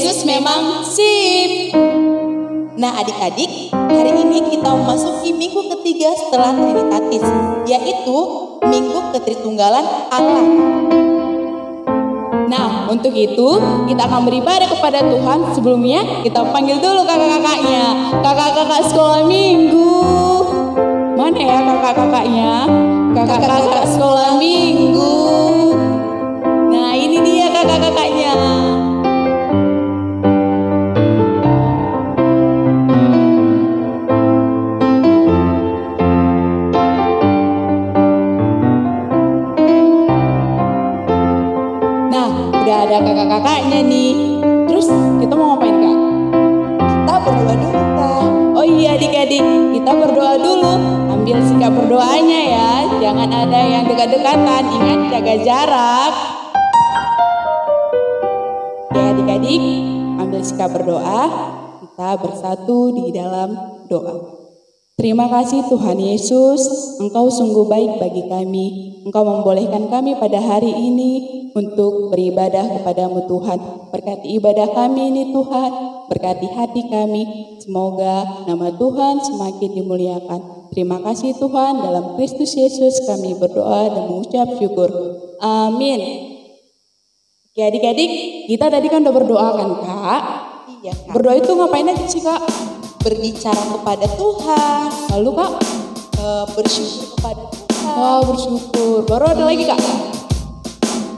Yesus memang sip. Nah adik-adik, hari ini kita memasuki minggu ketiga setelah Trinitatis, yaitu Minggu Ketritunggalan Allah. Nah untuk itu kita akan beribadah kepada Tuhan. Sebelumnya kita panggil dulu kakak-kakaknya, kakak-kakak sekolah minggu. Mana ya kakak-kakaknya? Kakak-kakak sekolah minggu. Nah ini dia kakak-kakaknya. Ada kakak-kakaknya nih. Terus kita mau ngapain kak? Kita berdoa dulu kak. Oh iya adik-adik, kita berdoa dulu. Ambil sikap berdoanya ya. Jangan ada yang dekat-dekatan. Ingat jaga jarak. Ya adik-adik, ambil sikap berdoa. Kita bersatu di dalam doa. Terima kasih Tuhan Yesus, Engkau sungguh baik bagi kami. Engkau membolehkan kami pada hari ini untuk beribadah kepadamu Tuhan. Berkati ibadah kami ini Tuhan, berkati hati kami. Semoga nama Tuhan semakin dimuliakan. Terima kasih Tuhan, dalam Kristus Yesus kami berdoa dan mengucap syukur. Amin. Oke adik-adik, kita tadi kan udah berdoa kan kak? Iya kak. Berdoa itu ngapain aja sih kak? Berbicara kepada Tuhan. Lalu kak? Bersyukur kepada Tuhan. Wow bersyukur. Baru ada lagi kak?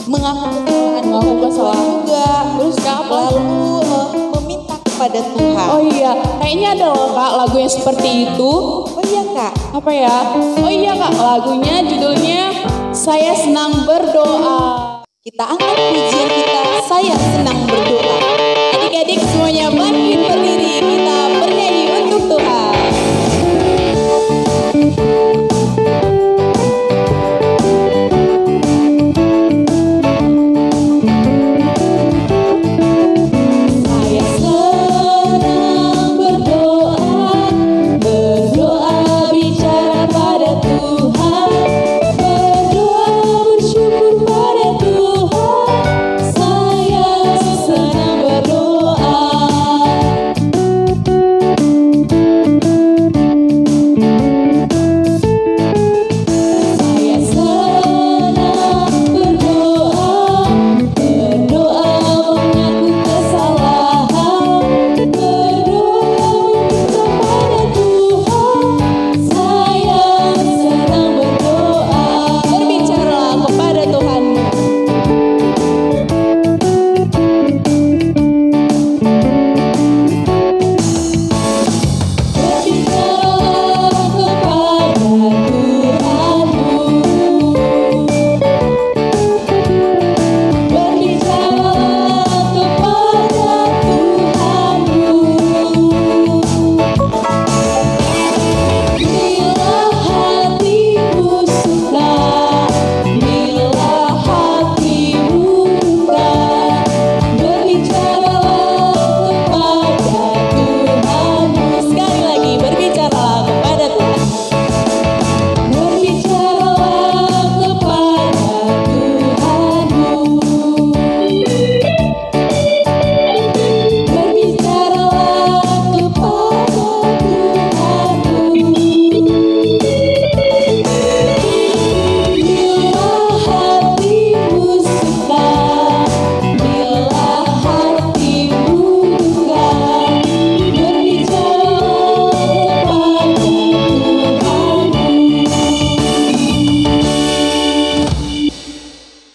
Mengaku kesalahan juga. Terus kak apa? Lalu meminta kepada Tuhan. Oh iya, kayaknya ada loh kak lagu yang seperti itu. Oh iya kak. Apa ya? Oh iya kak, lagunya judulnya Saya Senang Berdoa. Kita angkat pujian kita, Saya Senang Berdoa. Adik-adik semuanya bangkit berdiri, kita bernyanyi untuk Tuhan.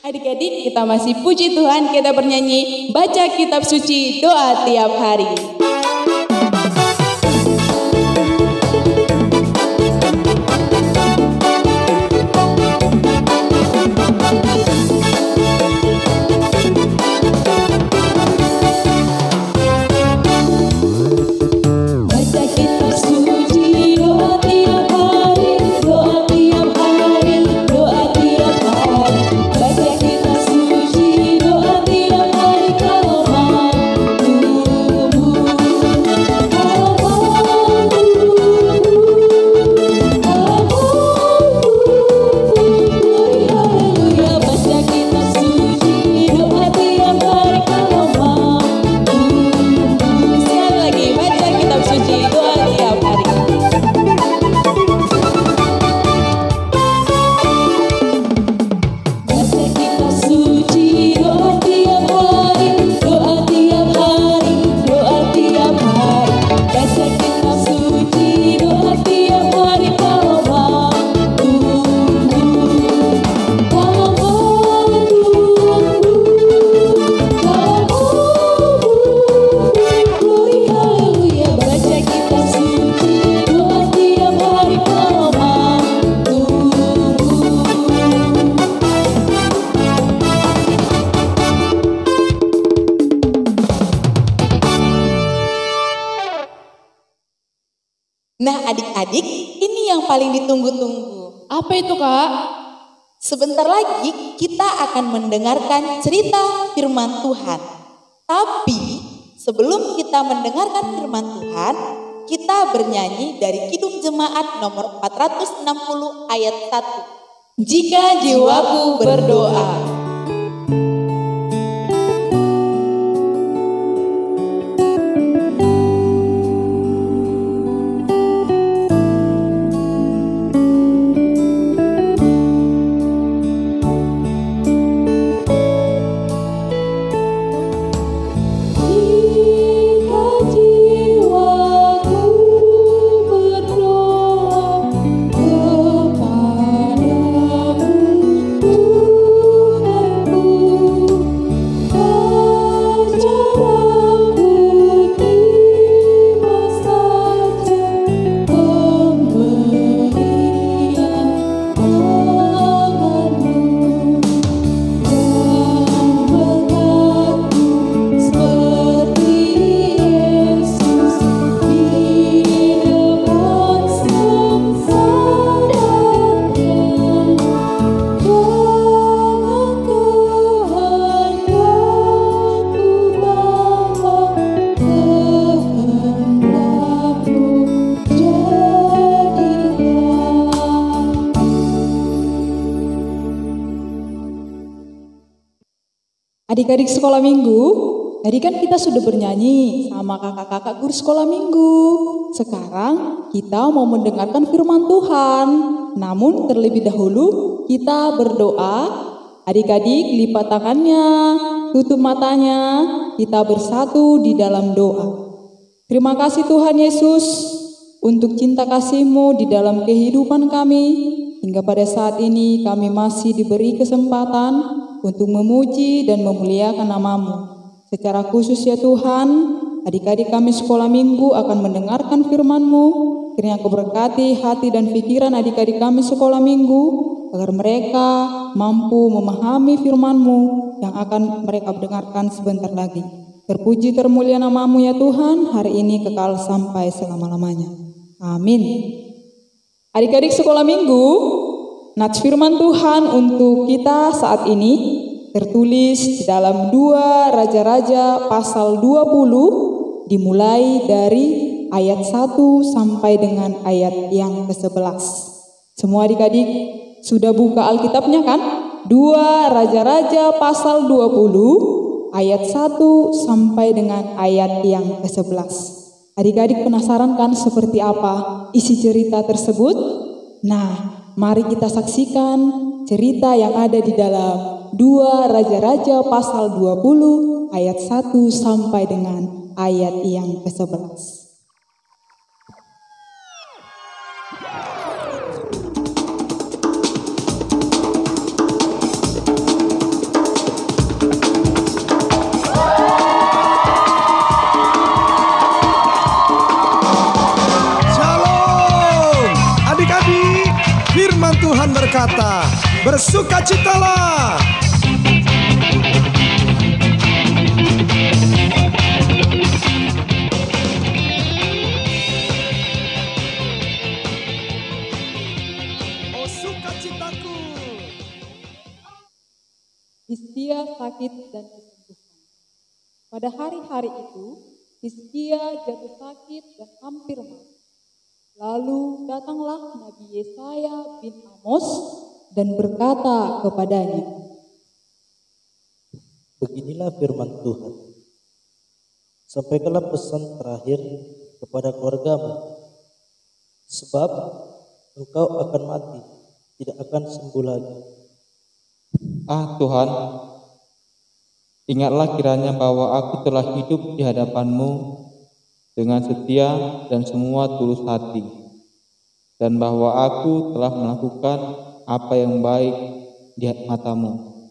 Adik-adik, kita masih puji Tuhan, kita bernyanyi baca kitab suci, doa tiap hari. Doa tiap hari, kalau mampu Nah adik-adik, ini yang paling ditunggu-tunggu. Apa itu, Kak? Sebentar lagi kita akan mendengarkan cerita firman Tuhan. Tapi sebelum kita mendengarkan firman Tuhan, kita bernyanyi dari Kidung Jemaat nomor 460 ayat 1. Jika jiwaku berdoa. Adik-adik sekolah minggu, tadi kan kita sudah bernyanyi sama kakak-kakak guru sekolah minggu. Sekarang kita mau mendengarkan firman Tuhan. Namun terlebih dahulu kita berdoa. Adik-adik lipat tangannya, tutup matanya, kita bersatu di dalam doa. Terima kasih Tuhan Yesus untuk cinta kasih-Mu di dalam kehidupan kami. Hingga pada saat ini kami masih diberi kesempatan untuk memuji dan memuliakan nama-Mu. Secara khusus ya Tuhan, adik-adik kami sekolah minggu akan mendengarkan firman-Mu. Kiranya Kau berkati hati dan pikiran adik-adik kami sekolah minggu, agar mereka mampu memahami firman-Mu yang akan mereka dengarkan sebentar lagi. Terpuji termulia nama-Mu ya Tuhan, hari ini kekal sampai selama-lamanya. Amin. Adik-adik sekolah minggu, nats firman Tuhan untuk kita saat ini tertulis di dalam 2 Raja-Raja pasal 20 dimulai dari ayat 1 sampai dengan ayat yang ke-11. Semua adik-adik sudah buka Alkitabnya kan? 2 Raja-Raja pasal 20 ayat 1 sampai dengan ayat yang ke-11. Adik-adik penasaran kan seperti apa isi cerita tersebut? Nah, mari kita saksikan cerita yang ada di dalam 2 Raja-Raja pasal 20 ayat 1 sampai dengan ayat yang ke-11. Tuhan berkata, bersukacitalah. Oh sukacitaku. Hizkia sakit dan disembuhkan. Pada hari-hari itu, Hizkia jatuh sakit dan hampir mati. Lalu datanglah Nabi Yesaya bin Amos dan berkata kepadanya, beginilah firman Tuhan, sampaikanlah pesan terakhir kepada keluargamu, sebab engkau akan mati, tidak akan sembuh lagi. Ah Tuhan, ingatlah kiranya bahwa aku telah hidup di hadapan-Mu dengan setia dan semua tulus hati, dan bahwa aku telah melakukan apa yang baik di mata-Mu.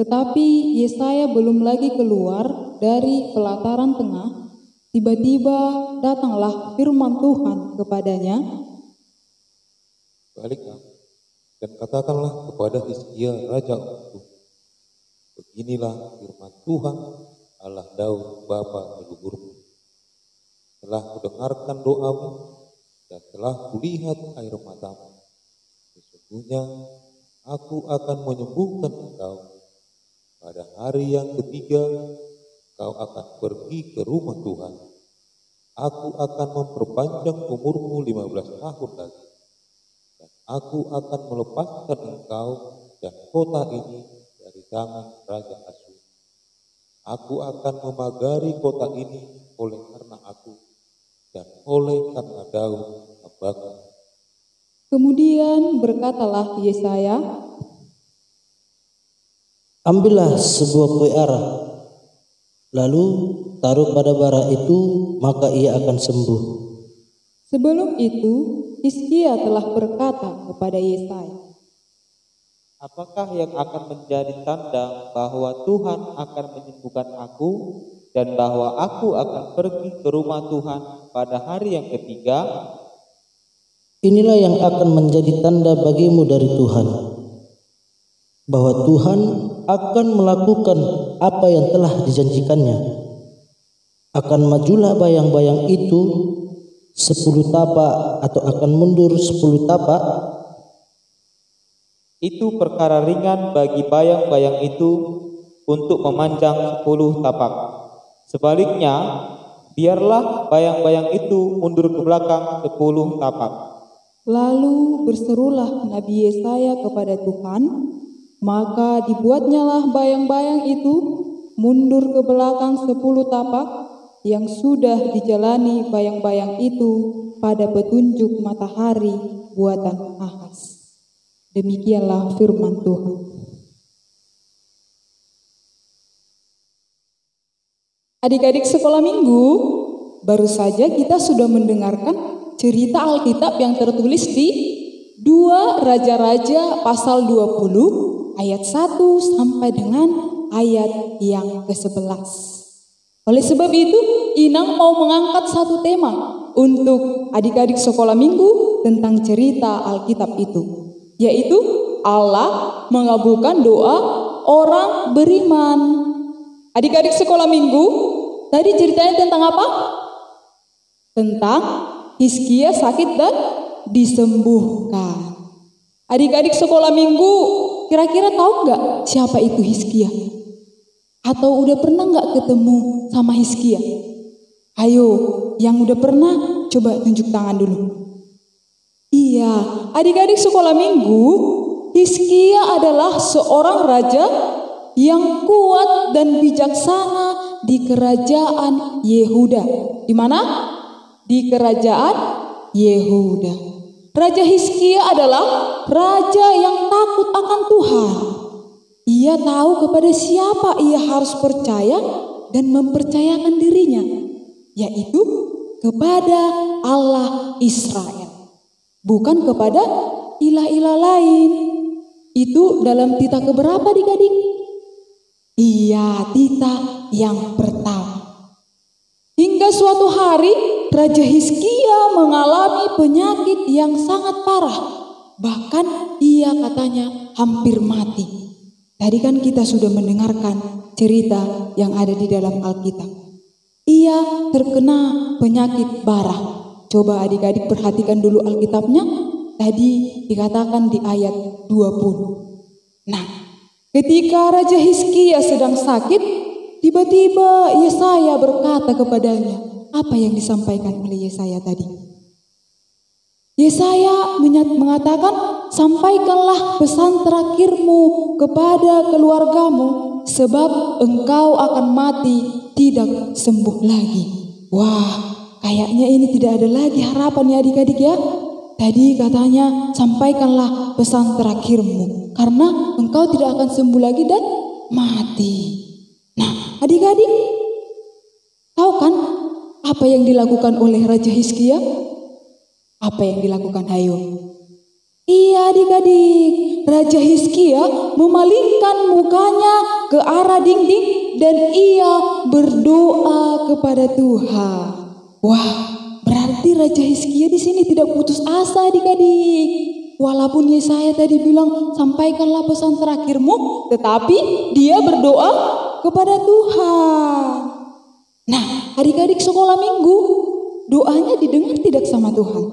Tetapi Yesaya belum lagi keluar dari pelataran tengah, tiba-tiba datanglah firman Tuhan kepadanya, baliklah dan katakanlah kepada Hizkia raja itu, beginilah firman Tuhan Allah Daud bapa leluhurmu. telah kudengarkan doamu dan telah kulihat air matamu. Sesungguhnya aku akan menyembuhkan engkau. Pada hari yang ketiga, kau akan pergi ke rumah Tuhan. Aku akan memperpanjang umurmu 15 tahun lagi. Dan aku akan melepaskan engkau dan kota ini dari tangan Raja Asyur. Aku akan memagari kota ini oleh karena aku dan oleh karena Daud hambaku. Kemudian berkatalah Yesaya, ambillah sebuah kue ara, lalu taruh pada bara itu, maka ia akan sembuh. sebelum itu Hizkia telah berkata kepada Yesaya, apakah yang akan menjadi tanda bahwa Tuhan akan menyembuhkan aku dan bahwa aku akan pergi ke rumah Tuhan pada hari yang ketiga? Inilah yang akan menjadi tanda bagimu dari Tuhan, bahwa Tuhan akan melakukan apa yang telah dijanjikannya. Akan majulah bayang-bayang itu 10 tapak atau akan mundur 10 tapak. Itu perkara ringan bagi bayang-bayang itu untuk memanjang 10 tapak. Sebaliknya, biarlah bayang-bayang itu mundur ke belakang 10 tapak. lalu berserulah Nabi Yesaya kepada Tuhan, maka dibuatnyalah bayang-bayang itu mundur ke belakang 10 tapak, yang sudah dijalani bayang-bayang itu pada petunjuk matahari buatan Ahaz. Demikianlah firman Tuhan. Adik-adik sekolah minggu, baru saja kita sudah mendengarkan cerita Alkitab yang tertulis di 2 Raja-Raja pasal 20 ayat 1 sampai dengan ayat yang ke-11. Oleh sebab itu, Inang mau mengangkat satu tema untuk adik-adik sekolah minggu tentang cerita Alkitab itu, yaitu Allah mengabulkan doa orang beriman. Adik-adik sekolah minggu, tadi ceritanya tentang apa? Tentang Hizkia sakit dan disembuhkan. Adik-adik sekolah minggu, kira-kira tahu nggak siapa itu Hizkia? Atau udah pernah nggak ketemu sama Hizkia? Ayo, yang udah pernah coba tunjuk tangan dulu. Iya, adik-adik sekolah minggu, Hizkia adalah seorang raja yang kuat dan bijaksana di kerajaan Yehuda. Di mana? Di kerajaan Yehuda. Raja Hizkia adalah raja yang takut akan Tuhan. Ia tahu kepada siapa ia harus percaya dan mempercayakan dirinya, yaitu kepada Allah Israel, bukan kepada ilah-ilah lain. Itu dalam titah keberapa adik-adik? Iya, titah yang pertama. Hingga suatu hari Raja Hizkia mengalami penyakit yang sangat parah. Bahkan ia katanya hampir mati. Tadi kan kita sudah mendengarkan cerita yang ada di dalam Alkitab. Ia terkena penyakit parah. Coba adik-adik perhatikan dulu Alkitabnya. Tadi dikatakan di ayat 20. Nah, ketika Raja Hizkia sedang sakit, tiba-tiba Yesaya berkata kepadanya, apa yang disampaikan oleh Yesaya tadi? Yesaya mengatakan, sampaikanlah pesan terakhirmu kepada keluargamu, sebab engkau akan mati tidak sembuh lagi. Wah, kayaknya ini tidak ada lagi harapan ya adik-adik ya. Tadi katanya, sampaikanlah pesan terakhirmu, karena engkau tidak akan sembuh lagi dan mati. Nah, adik-adik, tahu kan apa yang dilakukan oleh Raja Hizkia? Apa yang dilakukan? Ayo. Iya adik-adik, Raja Hizkia memalingkan mukanya ke arah dinding dan ia berdoa kepada Tuhan. Wah, berarti Raja Hizkia di sini tidak putus asa adik-adik. Walaupun Yesaya tadi bilang sampaikanlah pesan terakhirmu, tetapi dia berdoa kepada Tuhan. Nah, adik-adik sekolah minggu, doanya didengar tidak sama Tuhan?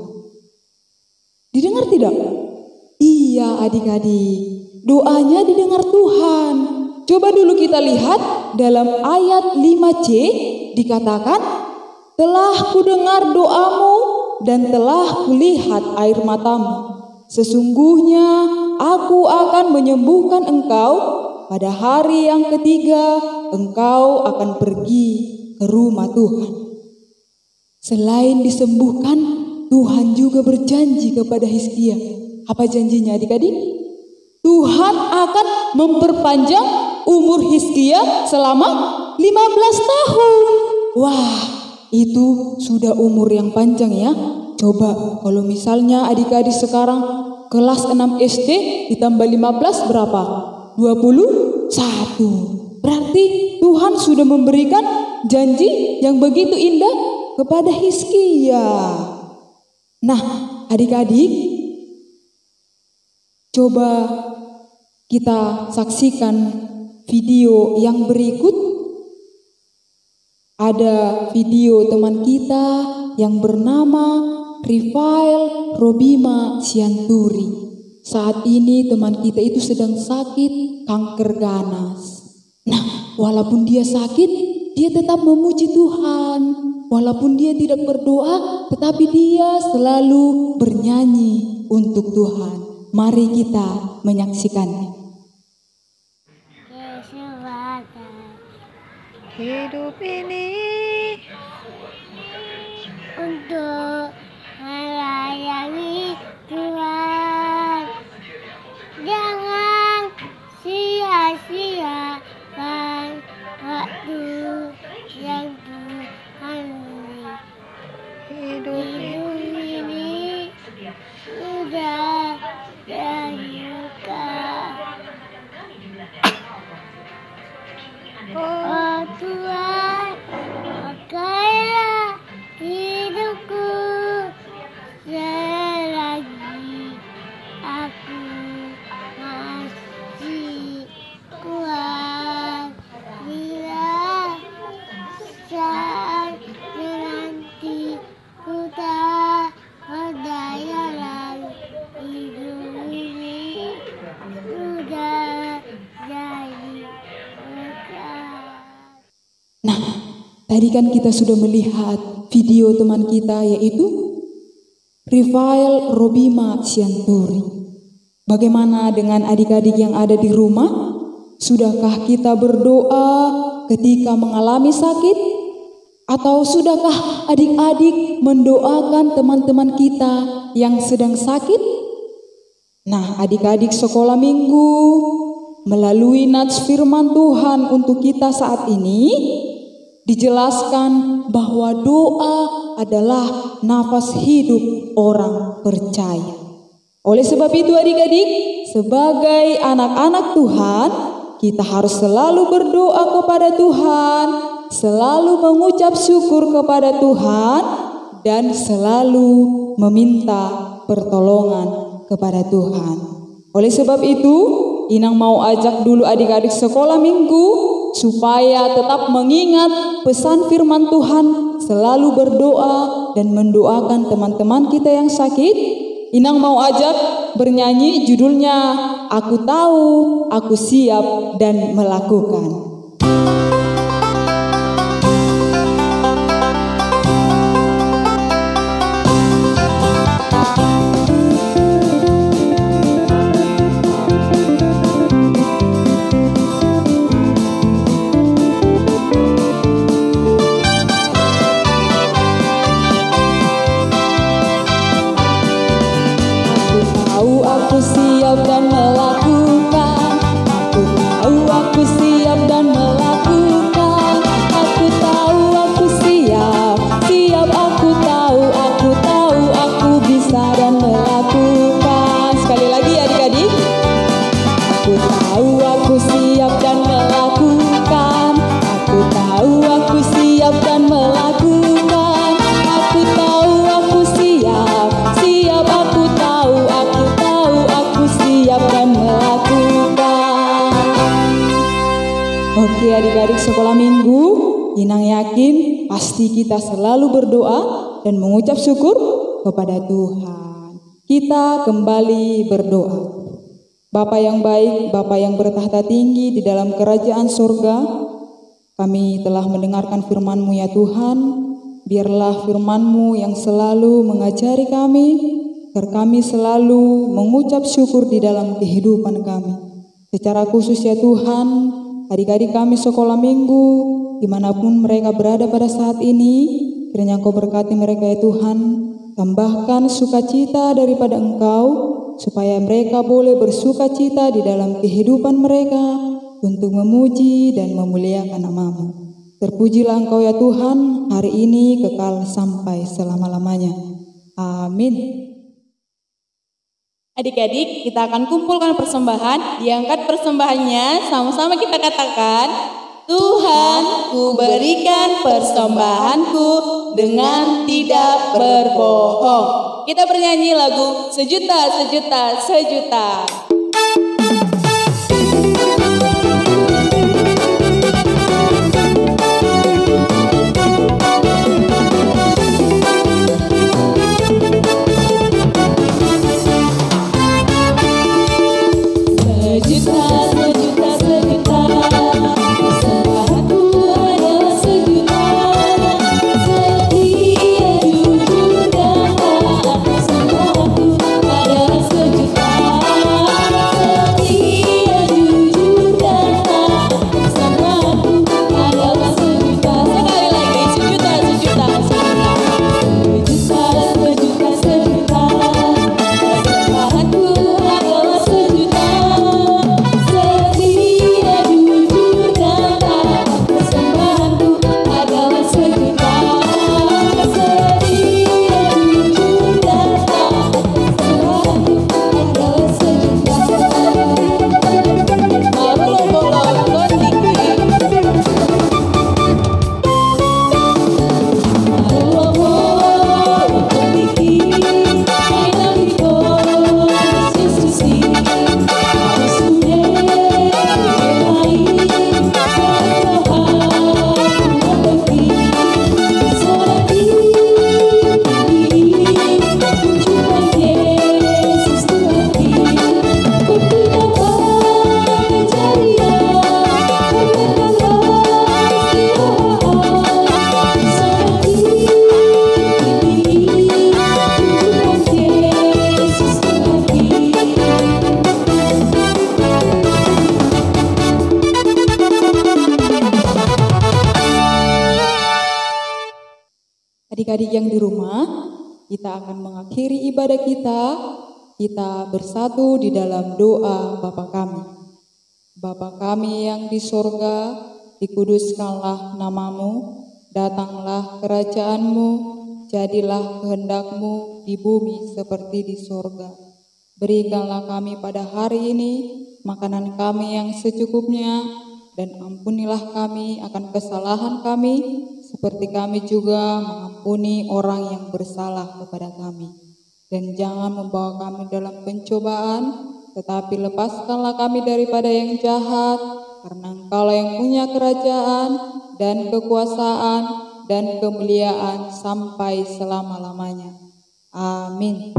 Didengar tidak? Iya adik-adik, doanya didengar Tuhan. Coba dulu kita lihat dalam ayat 5C dikatakan, telah kudengar doamu dan telah kulihat air matamu. Sesungguhnya aku akan menyembuhkan engkau. Pada hari yang ketiga engkau akan pergi ke rumah Tuhan. Selain disembuhkan, Tuhan juga berjanji kepada Hizkia. Apa janjinya adik-adik? Tuhan akan memperpanjang umur Hizkia selama 15 tahun. Wah, itu sudah umur yang panjang ya. Coba kalau misalnya adik-adik sekarang kelas 6 SD ditambah 15 berapa? 21. Berarti Tuhan sudah memberikan janji yang begitu indah kepada Hizkia. Nah, adik-adik, coba kita saksikan video yang berikut. Ada video teman kita yang bernama Rifael Robima Sianturi. Saat ini teman kita itu sedang sakit kanker ganas. Nah, walaupun dia sakit, dia tetap memuji Tuhan. Walaupun dia tidak berdoa, tetapi dia selalu bernyanyi untuk Tuhan. Mari kita menyaksikannya. Hidup ini untuk melayani Tuhan. Jangan sia-siakan waktu yang Tuhan beri. Hidup ini sudah dibuka. Oh Tuhan, pakailah hidupku selagi aku masih kuat. Bila saat nanti ku tak berdaya lagi, hidup ini sudah jadi berkah. Nah, tadi kan kita sudah melihat video teman kita yaitu Rifael Robima Sianturi. Bagaimana dengan adik-adik yang ada di rumah? Sudahkah kita berdoa ketika mengalami sakit? Atau sudahkah adik-adik mendoakan teman-teman kita yang sedang sakit? Nah, adik-adik sekolah minggu melalui nats firman Tuhan untuk kita saat ini dijelaskan bahwa doa adalah nafas hidup orang percaya. Oleh sebab itu adik-adik, sebagai anak-anak Tuhan, kita harus selalu berdoa kepada Tuhan, selalu mengucap syukur kepada Tuhan, dan selalu meminta pertolongan kepada Tuhan. Oleh sebab itu, Inang mau ajak dulu adik-adik sekolah minggu supaya tetap mengingat pesan firman Tuhan, selalu berdoa dan mendoakan teman-teman kita yang sakit. Inang mau ajak bernyanyi judulnya Aku Tahu, Aku Siap dan Melakukan. Aku siap dan melakukan. Aku tahu aku siap dan melakukan. Aku tahu aku siap, siap aku tahu aku bisa dan melakukan. Sekali lagi adik-adik. Aku tahu aku siap dan melakukan. Aku tahu aku siap dan melakukan. Aku tahu aku siap, siap aku tahu aku siap dan melakukan. Oke adik-adik sekolah minggu, Inang yakin pasti kita selalu berdoa dan mengucap syukur kepada Tuhan. Kita kembali berdoa. Bapa yang baik, Bapa yang bertahta tinggi di dalam kerajaan surga, kami telah mendengarkan firman-Mu ya Tuhan. Biarlah firman-Mu yang selalu mengajari kami, agar kami selalu mengucap syukur di dalam kehidupan kami. Secara khusus ya Tuhan, adik-adik kami sekolah minggu, dimanapun mereka berada pada saat ini, kiranya Engkau berkati mereka ya Tuhan. Tambahkan sukacita daripada Engkau, supaya mereka boleh bersukacita di dalam kehidupan mereka untuk memuji dan memuliakan nama-Mu. Terpujilah Engkau ya Tuhan, hari ini kekal sampai selama-lamanya. Amin. Adik-adik, kita akan kumpulkan persembahan. Diangkat persembahannya, sama-sama kita katakan, Tuhan, ku berikan persembahanku dengan tidak berbohong. Kita bernyanyi lagu Sejuta, Sejuta, Sejuta. Adik-adik yang di rumah, kita akan mengakhiri ibadah kita. Kita bersatu di dalam doa Bapa kami. Bapa kami yang di sorga, dikuduskanlah nama-Mu, datanglah kerajaan-Mu, jadilah kehendak-Mu di bumi seperti di sorga. Berikanlah kami pada hari ini makanan kami yang secukupnya, dan ampunilah kami akan kesalahan kami, seperti kami juga mengampuni orang yang bersalah kepada kami. Dan jangan membawa kami dalam pencobaan, tetapi lepaskanlah kami daripada yang jahat, karena Engkaulah yang punya kerajaan dan kekuasaan dan kemuliaan sampai selama-lamanya. Amin.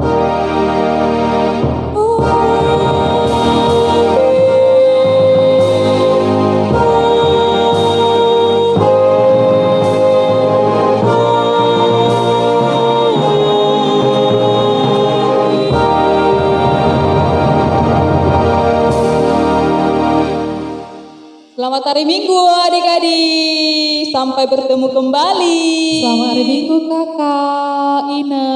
Selamat hari Minggu adik-adik, sampai bertemu kembali. Selamat hari Minggu Kakak Ina.